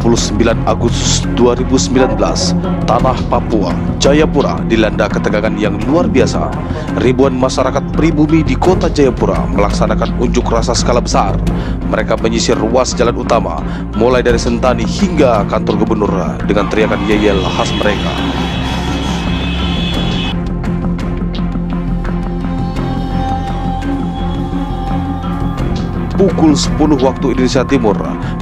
29 Agustus 2019, tanah Papua, Jayapura dilanda ketegangan yang luar biasa. Ribuan masyarakat pribumi di kota Jayapura melaksanakan unjuk rasa skala besar. Mereka menyisir ruas jalan utama, mulai dari Sentani hingga kantor gubernur dengan teriakan yel-yel khas mereka. Pukul 10 waktu Indonesia Timur,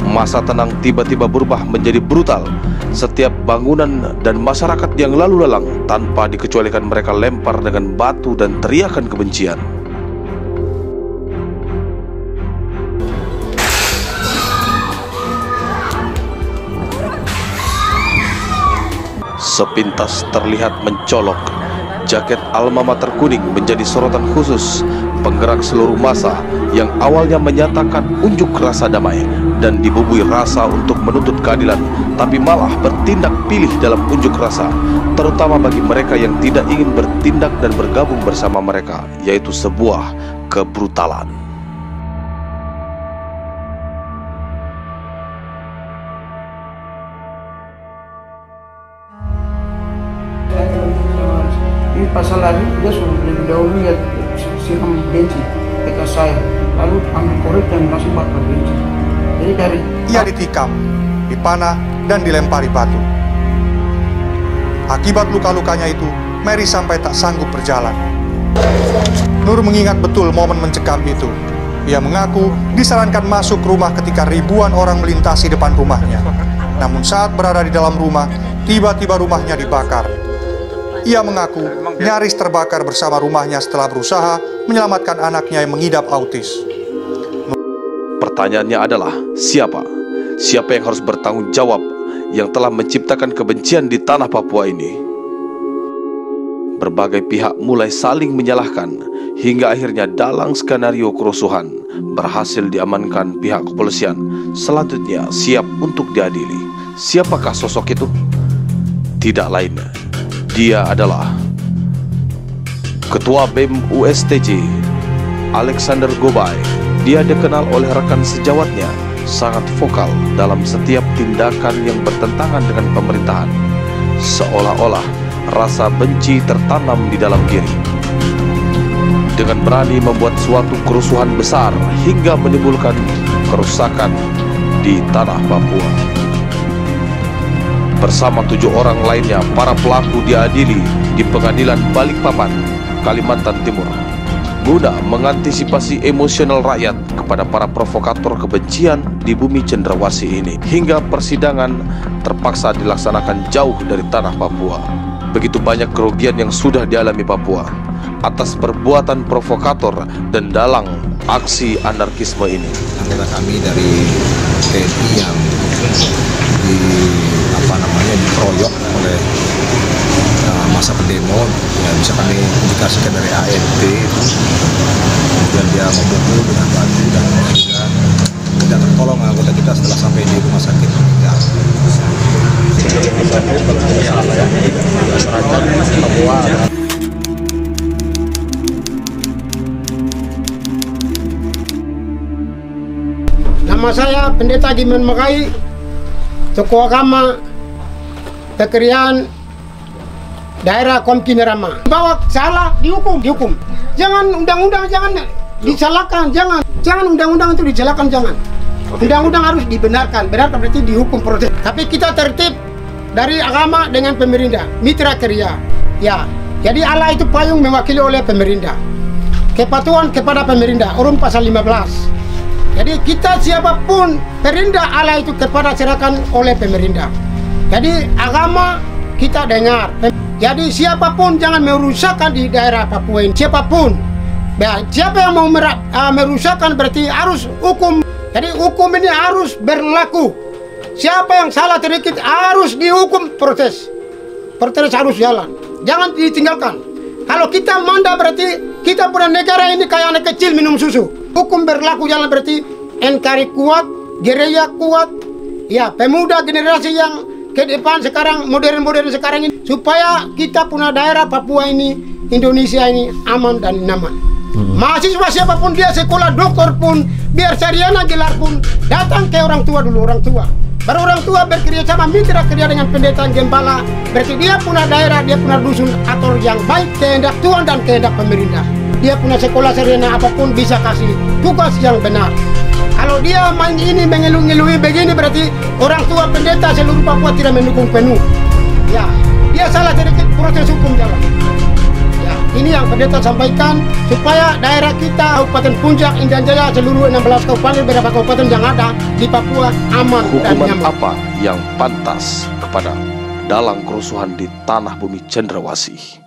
masa tenang tiba-tiba berubah menjadi brutal. Setiap bangunan dan masyarakat yang lalu lalang tanpa dikecualikan mereka lempar dengan batu dan teriakan kebencian. Sepintas terlihat mencolok. Jaket alma mater kuning menjadi sorotan khusus penggerak seluruh massa yang awalnya menyatakan unjuk rasa damai dan dibubui rasa untuk menuntut keadilan, tapi malah bertindak pilih dalam unjuk rasa, terutama bagi mereka yang tidak ingin bertindak dan bergabung bersama mereka, yaitu sebuah kebrutalan. Ini pasal lagi dia sudah lebih dahulu lihat siram bensin bekas saya, lalu ambil korek dan langsung bakar bensin. Jadi dari ia ditikam, dipanah dan dilempari batu. Akibat luka-lukanya itu, Mary sampai tak sanggup berjalan. Nur mengingat betul momen mencekam itu. Ia mengaku disarankan masuk rumah ketika ribuan orang melintasi depan rumahnya. Namun saat berada di dalam rumah, tiba-tiba rumahnya dibakar. Ia mengaku nyaris terbakar bersama rumahnya setelah berusaha menyelamatkan anaknya yang mengidap autis. Pertanyaannya adalah, siapa? Siapa yang harus bertanggung jawab yang telah menciptakan kebencian di tanah Papua ini? Berbagai pihak mulai saling menyalahkan, hingga akhirnya dalang skenario kerusuhan berhasil diamankan pihak kepolisian. Selanjutnya siap untuk diadili. Siapakah sosok itu? Tidak lain, dia adalah Ketua BEM USTJ, Alexander Gobay. Dia dikenal oleh rekan sejawatnya, sangat vokal dalam setiap tindakan yang bertentangan dengan pemerintahan. Seolah-olah rasa benci tertanam di dalam diri. Dengan berani membuat suatu kerusuhan besar hingga menimbulkan kerusakan di tanah Papua. Bersama 7 orang lainnya, para pelaku diadili di Pengadilan Balikpapan, Kalimantan Timur, guna mengantisipasi emosional rakyat kepada para provokator kebencian di bumi cendrawasih ini. Hingga persidangan terpaksa dilaksanakan jauh dari tanah Papua. Begitu banyak kerugian yang sudah dialami Papua atas perbuatan provokator dan dalang aksi anarkisme ini. Anggota kami dari TNI yang dikeroyok oleh masa pendemo, ya bisa kami indikasikan dari ANT itu. Kemudian dia memukul dengan batu dan sehingga tidak tertolong anggota kita setelah sampai di rumah sakit meninggal. nama saya Pendeta Giman Makai, tokoh agama Pekerian daerah Komki Nerama. Bahwa salah dihukum. Jangan undang-undang, jangan disalahkan, jangan undang-undang itu disalahkan, jangan. Undang-undang harus dibenarkan berarti dihukum proses. Tapi kita tertib dari agama dengan pemerintah, mitra kerja. Ya, jadi Allah itu payung mewakili oleh pemerintah. Kepatuhan kepada pemerintah, Urun pasal 15. Jadi kita siapapun perintah Allah itu kepada serahkan oleh pemerintah. Jadi agama kita dengar. Jadi siapapun jangan merusakkan di daerah Papua ini. Siapapun. Nah, siapa yang mau merusakkan berarti harus hukum. Jadi hukum ini harus berlaku. Siapa yang salah sedikit harus dihukum proses. Proses harus jalan. Jangan ditinggalkan. Kalau kita manda berarti kita punya negara ini kayak anak kecil minum susu. Hukum berlaku jalan berarti NKRI kuat, gereja kuat. Ya, pemuda generasi yang ke depan sekarang modern sekarang ini supaya kita punya daerah Papua ini, Indonesia ini aman dan nyaman. Mahasiswa siapapun dia sekolah doktor pun biar sarjana gelar pun datang ke orang tua dulu, orang tua Baru orang tua bekerja sama mitra kerja dengan pendeta gembala, berarti dia punya daerah, dia punya dusun atur yang baik kehendak Tuhan dan kehendak pemerintah. Dia punya sekolah sarjana apapun bisa kasih tugas yang benar. Kalau dia main ini mengeluh-ngeluhi begini berarti orang tua pendeta seluruh Papua tidak mendukung penuh. Ya, dia salah sedikit proses hukum jalan. Ya, ini yang pendeta sampaikan supaya daerah kita Kabupaten Puncak, Intan Jaya, seluruh 16 kabupaten beberapa kabupaten yang ada di Papua aman dan Hukuman nyaman. apa yang pantas kepada dalang kerusuhan di tanah bumi Cendrawasih?